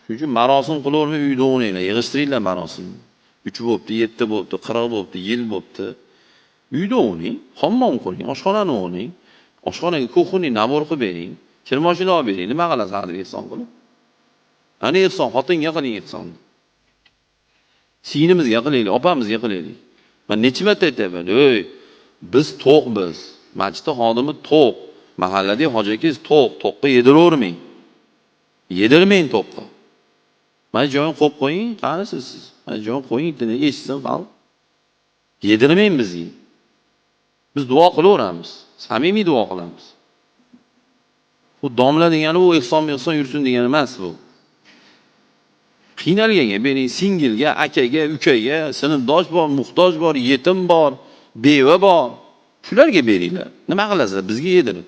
Shuning uchun marosim qilavermay uyda o'ynanglar, yig'ishtiringlar marosimni. 3 bo'pti, 7 bo'pti, 40 bo'pti, yil bo'pti. Uyda o'ynang, hammom quring, oshxonani o'rning. Oshxonaga kuxni nabor qilib bering. Kir mashina olib bering. Nima qilasiz hali ehson qilib? Ana ehson, xotinga qiling ehson. Singlimizni qilaylik, opamizga qilaylik. Men necha marta aytayman, "Ey, biz to'qmiz. Masjidda xodimi to'q. Mahalladagi hoji akangiz to'q. To'qqa yediravermang. Yedirmang to'qqa. Mana joyini qo'yib qo'ying, qani siz. Mana joyini qo'ying, eshitsin xalq. Yedirmang bizga. Biz duo qilaveramiz. Samimiy duo qilamiz. Bu domla degani u ehson yursin degani emas bu. Qiynalganga bering, singilga, akaga, ukaga, sinfdosh bor, muhtoj bor, yetim bor, beva bor. Shularga beringlar. Nima qilasizlar? Bizga yedirib.